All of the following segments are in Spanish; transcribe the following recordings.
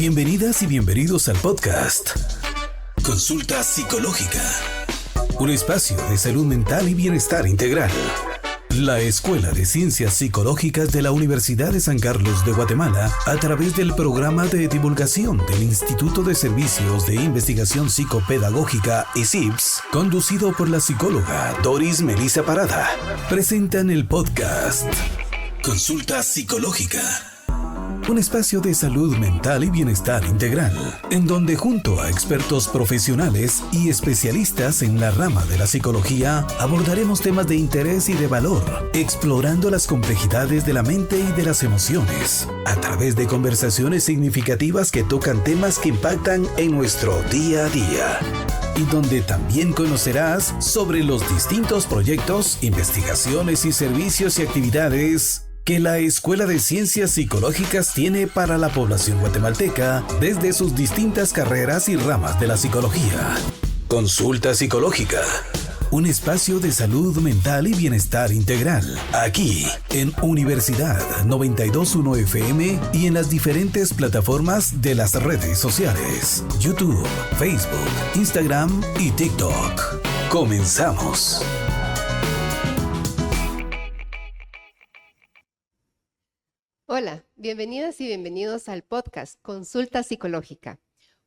Bienvenidas y bienvenidos al podcast Consulta Psicológica, un espacio de salud mental y bienestar integral. La Escuela de Ciencias Psicológicas de la Universidad de San Carlos de Guatemala, a través del programa de divulgación del Instituto de Servicios de Investigación Psicopedagógica ISIPS, conducido por la psicóloga Doris Melissa Parada, presentan el podcast Consulta Psicológica, un espacio de salud mental y bienestar integral, en donde junto a expertos profesionales y especialistas en la rama de la psicología, abordaremos temas de interés y de valor, explorando las complejidades de la mente y de las emociones, a través de conversaciones significativas que tocan temas que impactan en nuestro día a día, y donde también conocerás sobre los distintos proyectos, investigaciones y servicios y actividades que la Escuela de Ciencias Psicológicas tiene para la población guatemalteca desde sus distintas carreras y ramas de la psicología. Consulta Psicológica, un espacio de salud mental y bienestar integral, aquí en Universidad 92.1 FM y en las diferentes plataformas de las redes sociales, YouTube, Facebook, Instagram y TikTok. Comenzamos. Hola, bienvenidas y bienvenidos al podcast Consulta Psicológica.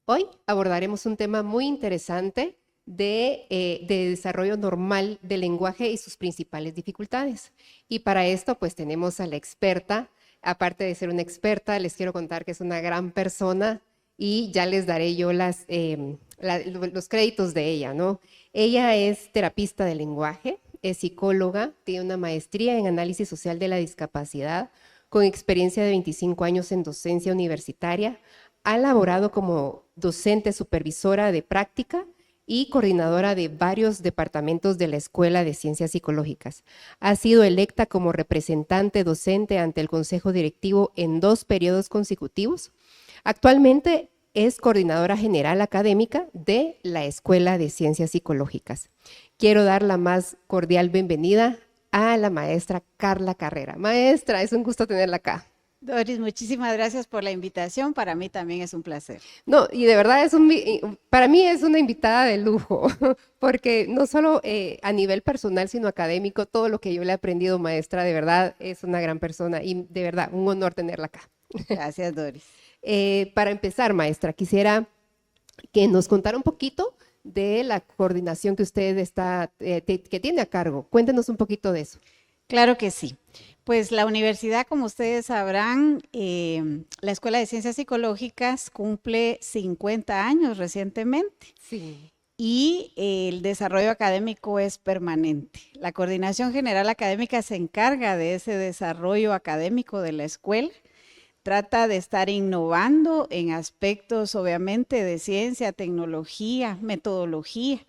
Hoy abordaremos un tema muy interesante de desarrollo normal del lenguaje y sus principales dificultades. Y para esto pues tenemos a la experta. Aparte de ser una experta, les quiero contar que es una gran persona y ya les daré yo los créditos de ella, ¿no? Ella es terapista del lenguaje, es psicóloga, tiene una maestría en análisis social de la discapacidad, con experiencia de 25 años en docencia universitaria, ha laborado como docente supervisora de práctica y coordinadora de varios departamentos de la Escuela de Ciencias Psicológicas. Ha sido electa como representante docente ante el Consejo Directivo en 2 periodos consecutivos. Actualmente es coordinadora general académica de la Escuela de Ciencias Psicológicas. Quiero dar la más cordial bienvenida a la maestra Carla Carrera. Maestra, es un gusto tenerla acá. Doris, muchísimas gracias por la invitación. Para mí también es un placer. No, y de verdad para mí es una invitada de lujo, porque no solo a nivel personal, sino académico, todo lo que yo le he aprendido, maestra, de verdad es una gran persona y de verdad un honor tenerla acá. Gracias, Doris. Para empezar, maestra, quisiera que nos contara un poquito de la coordinación que usted que tiene a cargo. Cuéntenos un poquito de eso. Claro que sí. Pues la universidad, como ustedes sabrán, la Escuela de Ciencias Psicológicas cumple 50 años recientemente. Sí. Y el desarrollo académico es permanente. La Coordinación General Académica se encarga de ese desarrollo académico de la escuela. Trata de estar innovando en aspectos, obviamente, de ciencia, tecnología, metodología,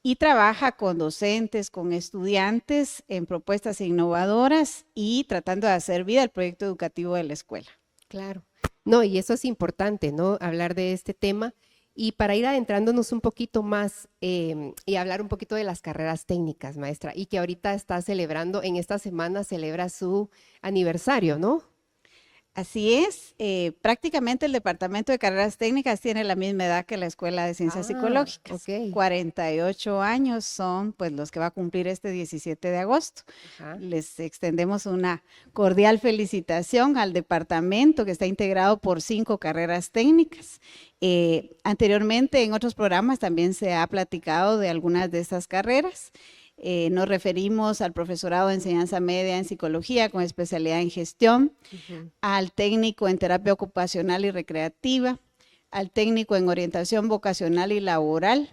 y trabaja con docentes, con estudiantes en propuestas innovadoras y tratando de hacer vida al proyecto educativo de la escuela. Claro. No, y eso es importante, ¿no? Hablar de este tema. Y para ir adentrándonos un poquito más y hablar un poquito de las carreras técnicas, maestra, y que ahorita está celebrando, en esta semana celebra su aniversario, ¿no? Así es, prácticamente el Departamento de Carreras Técnicas tiene la misma edad que la Escuela de Ciencias Psicológicas. Okay. 48 años son pues los que va a cumplir este 17 de agosto. Ajá. Les extendemos una cordial felicitación al departamento que está integrado por 5 carreras técnicas. Anteriormente en otros programas también se ha platicado de algunas de estas carreras. Nos referimos al profesorado de enseñanza media en psicología con especialidad en gestión, al técnico en terapia ocupacional y recreativa, al técnico en orientación vocacional y laboral,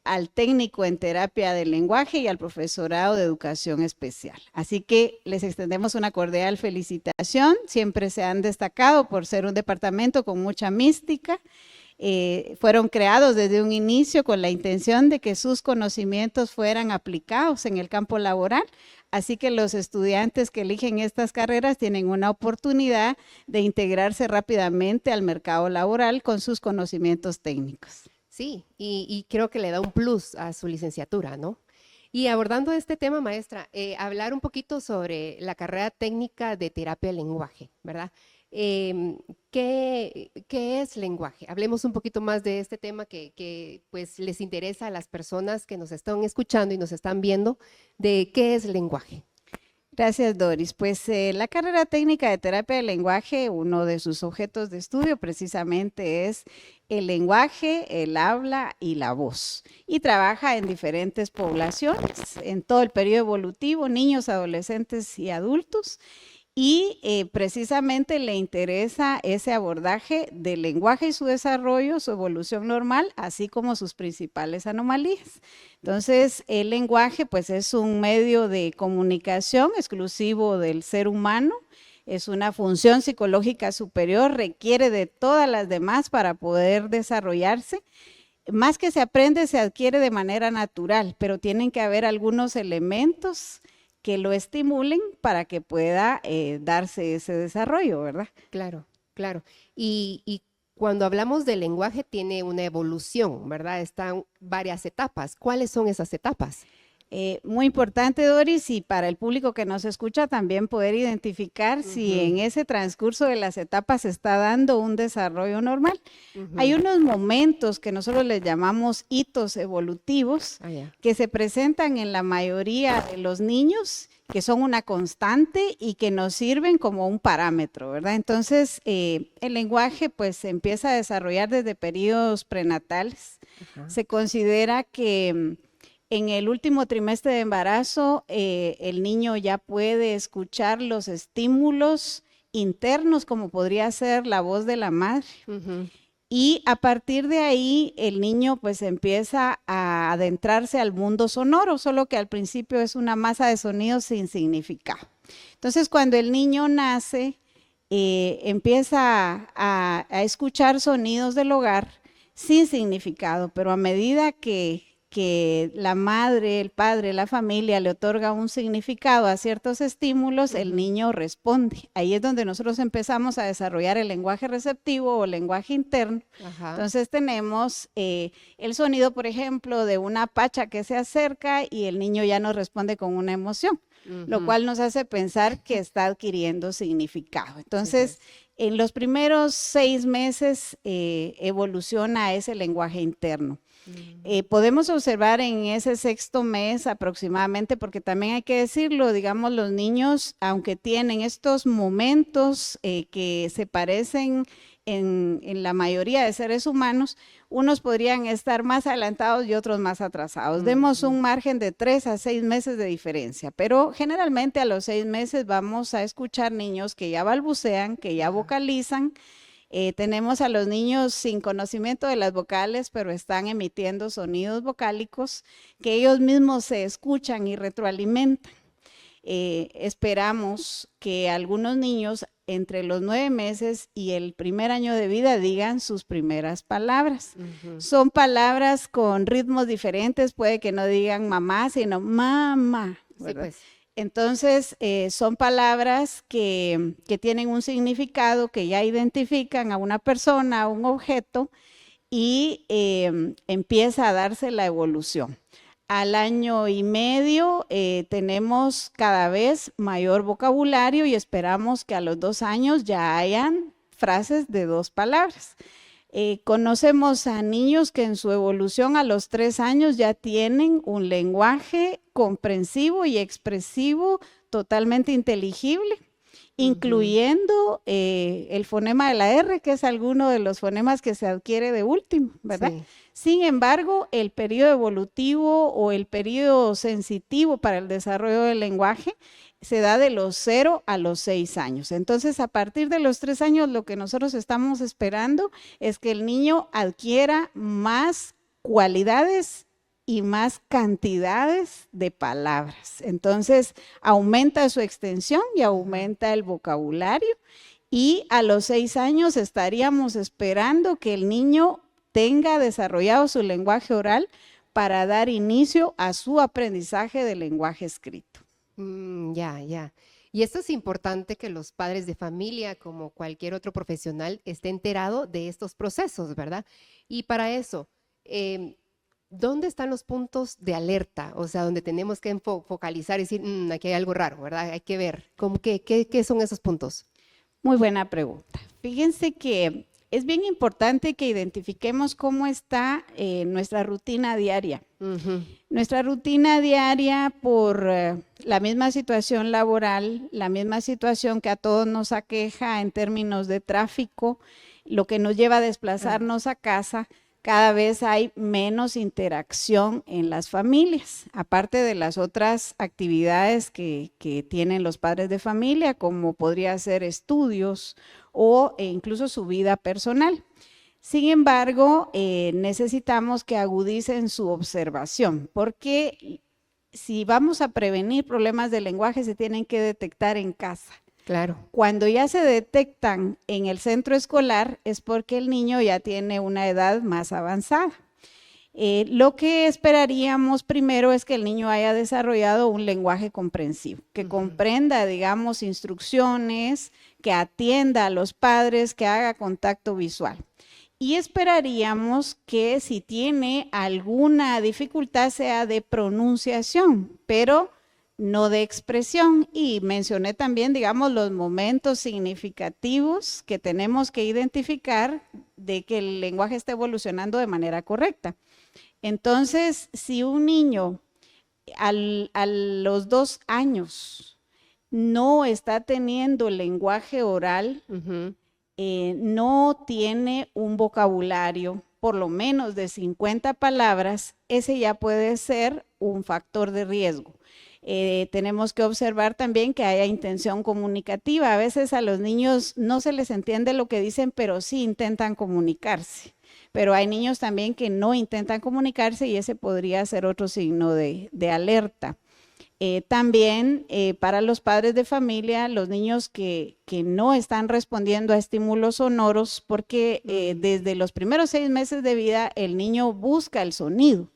al técnico en terapia del lenguaje y al profesorado de educación especial. Así que les extendemos una cordial felicitación. Siempre se han destacado por ser un departamento con mucha mística. Fueron creados desde un inicio con la intención de que sus conocimientos fueran aplicados en el campo laboral, así que los estudiantes que eligen estas carreras tienen una oportunidad de integrarse rápidamente al mercado laboral con sus conocimientos técnicos. Sí, y creo que le da un plus a su licenciatura, ¿no? Y abordando este tema, maestra, hablar un poquito sobre la carrera técnica de terapia del lenguaje, ¿verdad? ¿qué es lenguaje? Hablemos un poquito más de este tema que pues les interesa a las personas que nos están escuchando y nos están viendo, de qué es lenguaje. Gracias, Doris. Pues la carrera técnica de terapia del lenguaje, uno de sus objetos de estudio precisamente es el lenguaje, el habla y la voz. Y trabaja en diferentes poblaciones, en todo el periodo evolutivo, niños, adolescentes y adultos. Y precisamente le interesa ese abordaje del lenguaje y su desarrollo, su evolución normal, así como sus principales anomalías. Entonces, el lenguaje pues es un medio de comunicación exclusivo del ser humano, es una función psicológica superior, requiere de todas las demás para poder desarrollarse. Más que se aprende, se adquiere de manera natural, pero tienen que haber algunos elementos que lo estimulen para que pueda darse ese desarrollo, ¿verdad? Claro, claro. Y cuando hablamos de lenguaje tiene una evolución, ¿verdad? Están varias etapas. ¿Cuáles son esas etapas? Muy importante, Doris, y para el público que nos escucha también poder identificar si en ese transcurso de las etapas se está dando un desarrollo normal. Hay unos momentos que nosotros les llamamos hitos evolutivos que se presentan en la mayoría de los niños, que son una constante y que nos sirven como un parámetro, ¿verdad? Entonces, el lenguaje pues se empieza a desarrollar desde periodos prenatales. Se considera que en el último trimestre de embarazo, el niño ya puede escuchar los estímulos internos, como podría ser la voz de la madre. Y a partir de ahí, el niño pues empieza a adentrarse al mundo sonoro, solo que al principio es una masa de sonidos sin significado. Entonces, cuando el niño nace, empieza a escuchar sonidos del hogar sin significado, pero a medida que la madre, el padre, la familia le otorga un significado a ciertos estímulos, el niño responde. Ahí es donde nosotros empezamos a desarrollar el lenguaje receptivo o lenguaje interno. Entonces tenemos el sonido, por ejemplo, de una pacha que se acerca y el niño ya nos responde con una emoción, lo cual nos hace pensar que está adquiriendo significado. Entonces, en los primeros 6 meses evoluciona ese lenguaje interno. Podemos observar en ese 6º mes aproximadamente, porque también hay que decirlo, digamos, los niños, aunque tienen estos momentos que se parecen en la mayoría de seres humanos, unos podrían estar más adelantados y otros más atrasados. Demos un margen de 3 a 6 meses de diferencia, pero generalmente a los 6 meses vamos a escuchar niños que ya balbucean, que ya vocalizan. Tenemos a los niños sin conocimiento de las vocales, pero están emitiendo sonidos vocálicos que ellos mismos se escuchan y retroalimentan. Esperamos que algunos niños entre los 9 meses y el primer año de vida digan sus primeras palabras. Son palabras con ritmos diferentes, puede que no digan mamá, sino mamá, ¿verdad? Sí, pues. Entonces, son palabras que tienen un significado, que ya identifican a una persona, a un objeto, y empieza a darse la evolución. Al año y medio tenemos cada vez mayor vocabulario y esperamos que a los 2 años ya hayan frases de 2 palabras. Conocemos a niños que en su evolución a los 3 años ya tienen un lenguaje comprensivo y expresivo totalmente inteligible, incluyendo el fonema de la R, que es alguno de los fonemas que se adquiere de último, ¿verdad? Sí. Sin embargo, el periodo evolutivo o el periodo sensitivo para el desarrollo del lenguaje se da de los 0 a los 6 años. Entonces, a partir de los 3 años, lo que nosotros estamos esperando es que el niño adquiera más cualidades y más cantidades de palabras. Entonces, aumenta su extensión y aumenta el vocabulario. Y a los 6 años estaríamos esperando que el niño tenga desarrollado su lenguaje oral para dar inicio a su aprendizaje del lenguaje escrito. Ya. Y esto es importante que los padres de familia, como cualquier otro profesional, esté enterado de estos procesos, ¿verdad? Y para eso, ¿dónde están los puntos de alerta? O sea, donde tenemos que focalizar y decir, aquí hay algo raro, ¿verdad? Hay que ver. ¿Qué son esos puntos? Muy buena pregunta. Fíjense que es bien importante que identifiquemos cómo está nuestra rutina diaria. Nuestra rutina diaria por la misma situación laboral, la misma situación que a todos nos aqueja en términos de tráfico, lo que nos lleva a desplazarnos a casa. Cada vez hay menos interacción en las familias, aparte de las otras actividades que tienen los padres de familia, como podría ser estudios o incluso su vida personal. Sin embargo, necesitamos que agudicen su observación, porque si vamos a prevenir problemas de lenguaje, se tienen que detectar en casa. Claro. Cuando ya se detectan en el centro escolar es porque el niño ya tiene una edad más avanzada. Lo que esperaríamos primero es que el niño haya desarrollado un lenguaje comprensivo, que comprenda, digamos, instrucciones, que atienda a los padres, que haga contacto visual. Y esperaríamos que si tiene alguna dificultad sea de pronunciación, pero no de expresión. Y mencioné también, digamos, los momentos significativos que tenemos que identificar de que el lenguaje está evolucionando de manera correcta. Entonces, si un niño a los 2 años no está teniendo lenguaje oral, no tiene un vocabulario por lo menos de 50 palabras, ese ya puede ser un factor de riesgo. Tenemos que observar también que haya intención comunicativa. A veces a los niños no se les entiende lo que dicen, pero sí intentan comunicarse. Pero hay niños también que no intentan comunicarse y ese podría ser otro signo de alerta. También para los padres de familia, los niños que no están respondiendo a estímulos sonoros, porque desde los primeros 6 meses de vida el niño busca el sonido,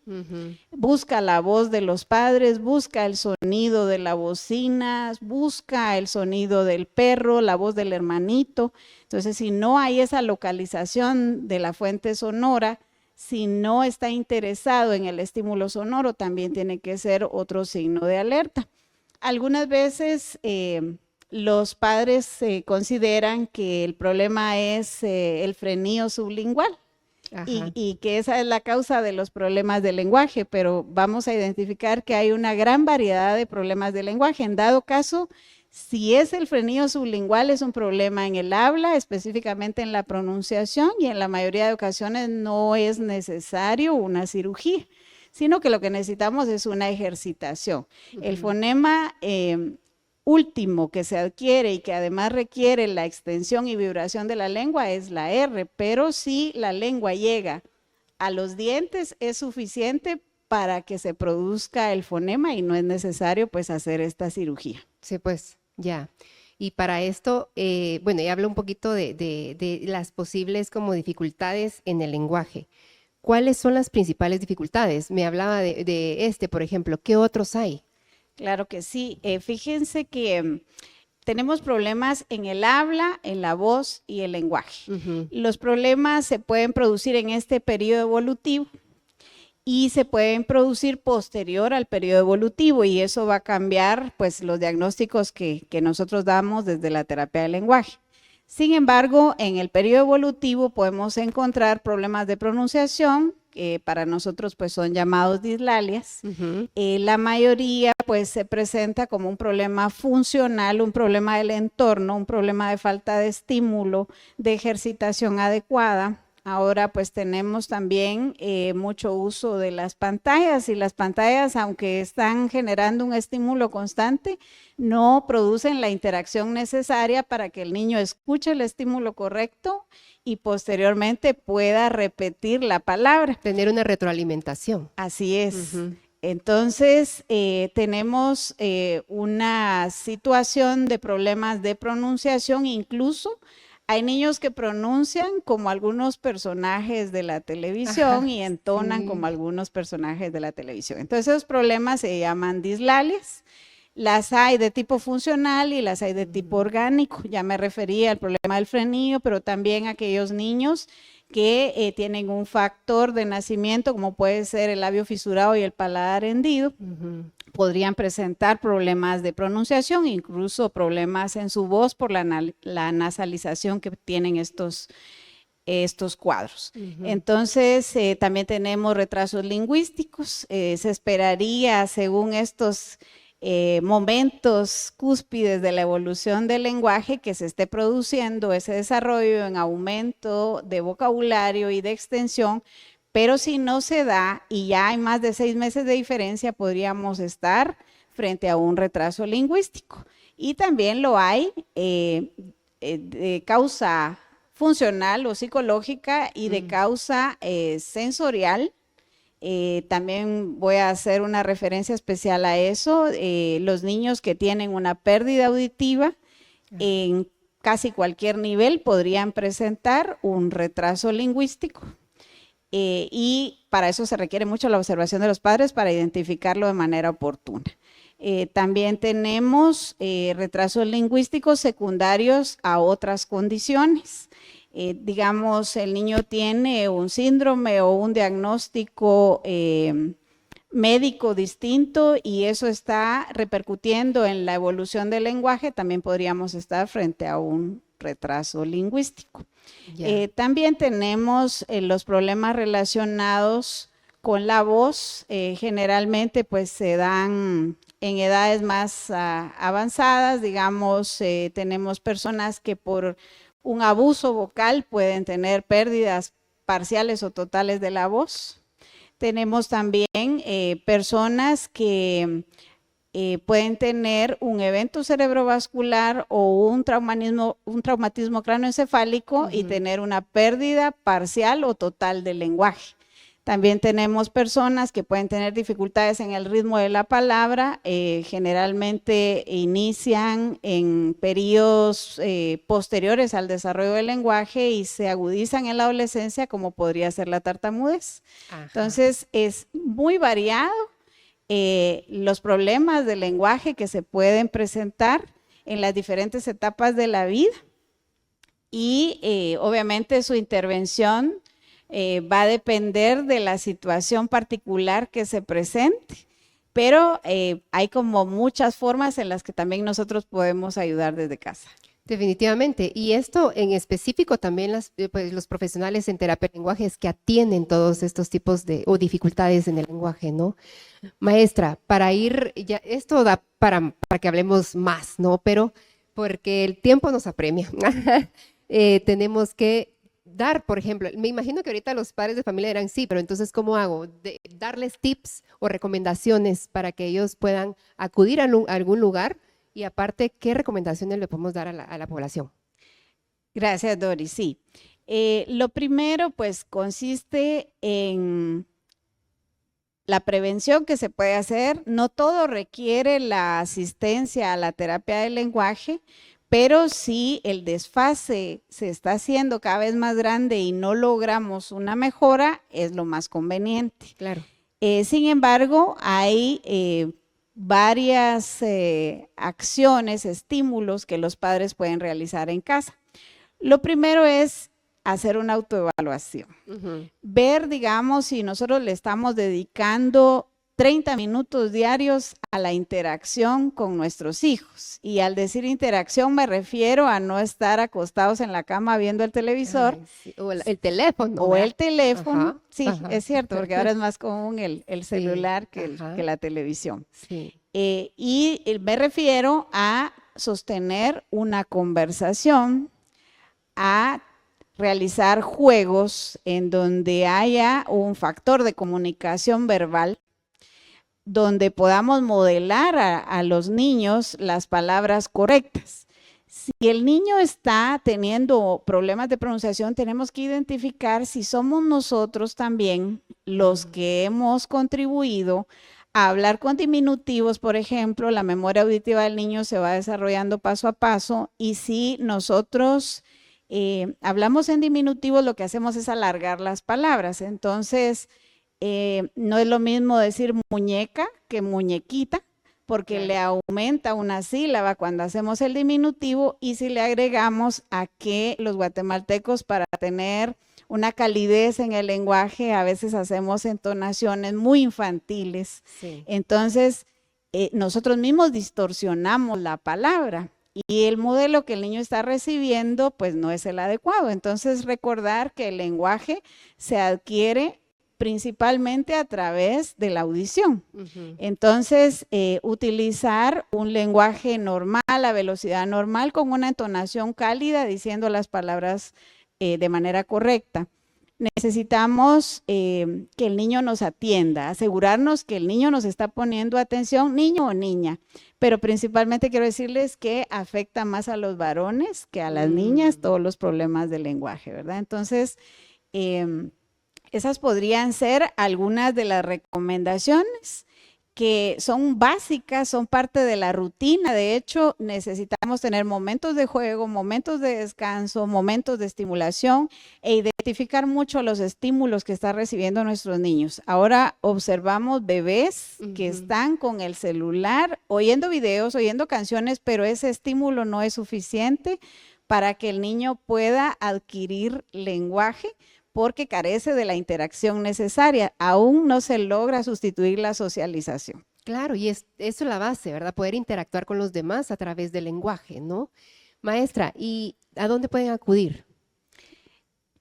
busca la voz de los padres, busca el sonido de la bocina, busca el sonido del perro, la voz del hermanito. Entonces, si no hay esa localización de la fuente sonora, si no está interesado en el estímulo sonoro, también tiene que ser otro signo de alerta. Algunas veces los padres consideran que el problema es el frenillo sublingual y que esa es la causa de los problemas de lenguaje, pero vamos a identificar que hay una gran variedad de problemas de lenguaje. En dado caso, si es el frenillo sublingual, es un problema en el habla, específicamente en la pronunciación, y en la mayoría de ocasiones no es necesario una cirugía, sino que lo que necesitamos es una ejercitación. El fonema último que se adquiere y que además requiere la extensión y vibración de la lengua es la R, pero si la lengua llega a los dientes es suficiente para que se produzca el fonema y no es necesario pues hacer esta cirugía. Sí, pues. Ya, y para esto, bueno, ya hablo un poquito de las posibles como dificultades en el lenguaje. ¿Cuáles son las principales dificultades? Me hablaba de por ejemplo, ¿qué otros hay? Claro que sí, fíjense que tenemos problemas en el habla, en la voz y el lenguaje. Los problemas se pueden producir en este periodo evolutivo y se pueden producir posterior al periodo evolutivo, y eso va a cambiar pues los diagnósticos que nosotros damos desde la terapia del lenguaje. Sin embargo, en el periodo evolutivo podemos encontrar problemas de pronunciación, que para nosotros pues son llamados dislalias. La mayoría pues se presenta como un problema funcional, un problema del entorno, un problema de falta de estímulo, de ejercitación adecuada. Ahora pues tenemos también mucho uso de las pantallas, y las pantallas, aunque están generando un estímulo constante, no producen la interacción necesaria para que el niño escuche el estímulo correcto y posteriormente pueda repetir la palabra. Tener una retroalimentación. Así es. Entonces tenemos una situación de problemas de pronunciación, incluso hay niños que pronuncian como algunos personajes de la televisión y entonan como algunos personajes de la televisión. Entonces esos problemas se llaman dislalias. Las hay de tipo funcional y las hay de tipo orgánico. Ya me refería al problema del frenillo, pero también aquellos niños que tienen un factor de nacimiento, como puede ser el labio fisurado y el paladar hendido, podrían presentar problemas de pronunciación, incluso problemas en su voz por la nasalización que tienen estos cuadros. Entonces, también tenemos retrasos lingüísticos. Se esperaría, según estos momentos cúspides de la evolución del lenguaje, que se esté produciendo ese desarrollo en aumento de vocabulario y de extensión, pero si no se da y ya hay más de 6 meses de diferencia, podríamos estar frente a un retraso lingüístico. Y también lo hay de causa funcional o psicológica y de causa sensorial. También voy a hacer una referencia especial a eso. Los niños que tienen una pérdida auditiva en casi cualquier nivel podrían presentar un retraso lingüístico. Y para eso se requiere mucho la observación de los padres para identificarlo de manera oportuna. También tenemos retrasos lingüísticos secundarios a otras condiciones. Digamos, el niño tiene un síndrome o un diagnóstico médico distinto y eso está repercutiendo en la evolución del lenguaje, también podríamos estar frente a un retraso lingüístico. También tenemos los problemas relacionados con la voz, generalmente pues se dan en edades más avanzadas, digamos, tenemos personas que por un abuso vocal pueden tener pérdidas parciales o totales de la voz. Tenemos también personas que pueden tener un evento cerebrovascular o un traumatismo cráneoencefálico y tener una pérdida parcial o total del lenguaje. También tenemos personas que pueden tener dificultades en el ritmo de la palabra, generalmente inician en periodos posteriores al desarrollo del lenguaje y se agudizan en la adolescencia, como podría ser la tartamudez. Entonces, es muy variado los problemas del lenguaje que se pueden presentar en las diferentes etapas de la vida y obviamente su intervención va a depender de la situación particular que se presente, pero hay como muchas formas en las que también nosotros podemos ayudar desde casa. Definitivamente, y esto en específico también pues, los profesionales en terapia de lenguaje que atienden todos estos tipos de o dificultades en el lenguaje, ¿no? Maestra, para ir, ya esto da para que hablemos más, ¿no? Pero porque el tiempo nos apremia, tenemos que dar, por ejemplo, me imagino que ahorita los padres de familia dirán, sí, pero entonces, ¿cómo hago? Darles tips o recomendaciones para que ellos puedan acudir a algún lugar y aparte, ¿qué recomendaciones le podemos dar a la población? Gracias, Doris. Sí, lo primero pues consiste en la prevención que se puede hacer. No todo requiere la asistencia a la terapia del lenguaje, pero si el desfase se está haciendo cada vez más grande y no logramos una mejora, es lo más conveniente. Claro. Sin embargo, hay varias acciones, estímulos que los padres pueden realizar en casa. Lo primero es hacer una autoevaluación. Ver, digamos, si nosotros le estamos dedicando 30 minutos diarios a la interacción con nuestros hijos. Y al decir interacción me refiero a no estar acostados en la cama viendo el televisor. Sí. O el teléfono. O el teléfono. Sí, es cierto, porque ahora es más común el celular que la televisión. Sí. Y me refiero a sostener una conversación, a realizar juegos en donde haya un factor de comunicación verbal, donde podamos modelar a los niños las palabras correctas. Si el niño está teniendo problemas de pronunciación, tenemos que identificar si somos nosotros también los que hemos contribuido a hablar con diminutivos, por ejemplo. La memoria auditiva del niño se va desarrollando paso a paso y si nosotros hablamos en diminutivos, lo que hacemos es alargar las palabras. Entonces, no es lo mismo decir muñeca que muñequita, porque le aumenta una sílaba cuando hacemos el diminutivo, y si le agregamos a que los guatemaltecos, para tener una calidez en el lenguaje, a veces hacemos entonaciones muy infantiles. Sí. Entonces, nosotros mismos distorsionamos la palabra y el modelo que el niño está recibiendo pues no es el adecuado. Entonces, recordar que el lenguaje se adquiere principalmente a través de la audición. Entonces, utilizar un lenguaje normal, a velocidad normal, con una entonación cálida, diciendo las palabras de manera correcta. Necesitamos que el niño nos atienda, asegurarnos que el niño nos está poniendo atención, niño o niña, pero principalmente quiero decirles que afecta más a los varones que a las niñas todos los problemas del lenguaje, ¿verdad? Entonces, esas podrían ser algunas de las recomendaciones que son básicas, son parte de la rutina. De hecho, necesitamos tener momentos de juego, momentos de descanso, momentos de estimulación e identificar mucho los estímulos que están recibiendo nuestros niños. Ahora observamos bebés que están con el celular, oyendo videos, oyendo canciones, pero ese estímulo no es suficiente para que el niño pueda adquirir lenguaje, porque carece de la interacción necesaria. Aún no se logra sustituir la socialización. Claro, y eso es la base, ¿verdad? Poder interactuar con los demás a través del lenguaje, ¿no? Maestra, ¿y a dónde pueden acudir?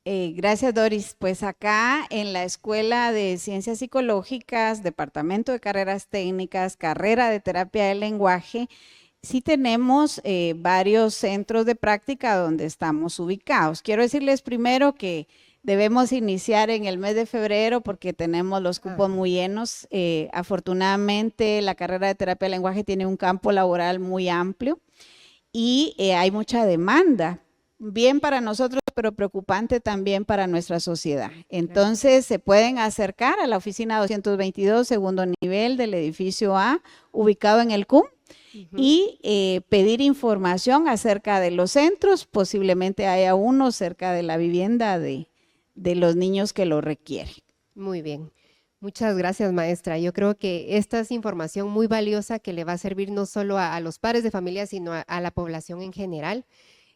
Gracias, Doris. Pues acá en la Escuela de Ciencias Psicológicas, Departamento de Carreras Técnicas, Carrera de Terapia del Lenguaje, sí tenemos varios centros de práctica donde estamos ubicados. Quiero decirles primero que debemos iniciar en el mes de febrero porque tenemos los cupos muy llenos. Afortunadamente, la carrera de terapia del lenguaje tiene un campo laboral muy amplio y hay mucha demanda, bien para nosotros, pero preocupante también para nuestra sociedad. Entonces, se pueden acercar a la oficina 222, segundo nivel del edificio A, ubicado en el CUM, y pedir información acerca de los centros. Posiblemente haya uno cerca de la vivienda de los niños que lo requieren. Muy bien. Muchas gracias, maestra. Yo creo que esta es información muy valiosa que le va a servir no solo a los padres de familia, sino a la población en general.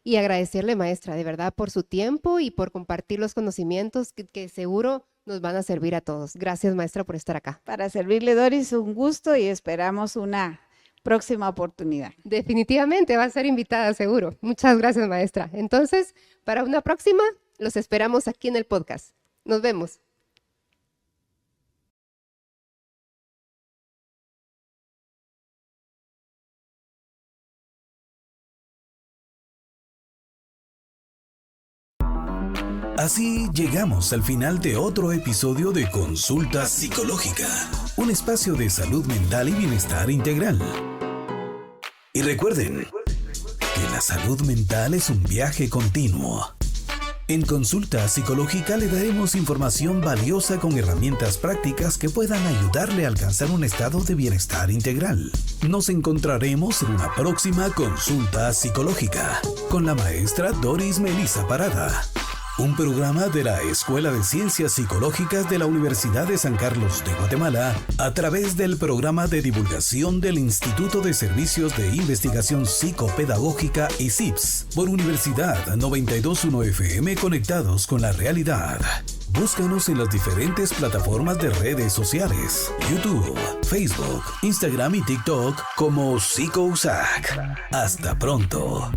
Y agradecerle, maestra, de verdad, por su tiempo y por compartir los conocimientos que seguro nos van a servir a todos. Gracias, maestra, por estar acá. Para servirle, Doris, un gusto y esperamos una próxima oportunidad. Definitivamente va a ser invitada, seguro. Muchas gracias, maestra. Entonces, para una próxima, los esperamos aquí en el podcast. Nos vemos. Así llegamos al final de otro episodio de Consulta Psicológica, un espacio de salud mental y bienestar integral. Y recuerden que la salud mental es un viaje continuo. En Consulta Psicológica le daremos información valiosa con herramientas prácticas que puedan ayudarle a alcanzar un estado de bienestar integral. Nos encontraremos en una próxima Consulta Psicológica con la maestra Doris Melissa Parada. Un programa de la Escuela de Ciencias Psicológicas de la Universidad de San Carlos de Guatemala a través del programa de divulgación del Instituto de Servicios de Investigación Psicopedagógica ICIPS por Universidad 921 FM, conectados con la realidad. Búscanos en las diferentes plataformas de redes sociales, YouTube, Facebook, Instagram y TikTok como PsicoUSAC. Hasta pronto.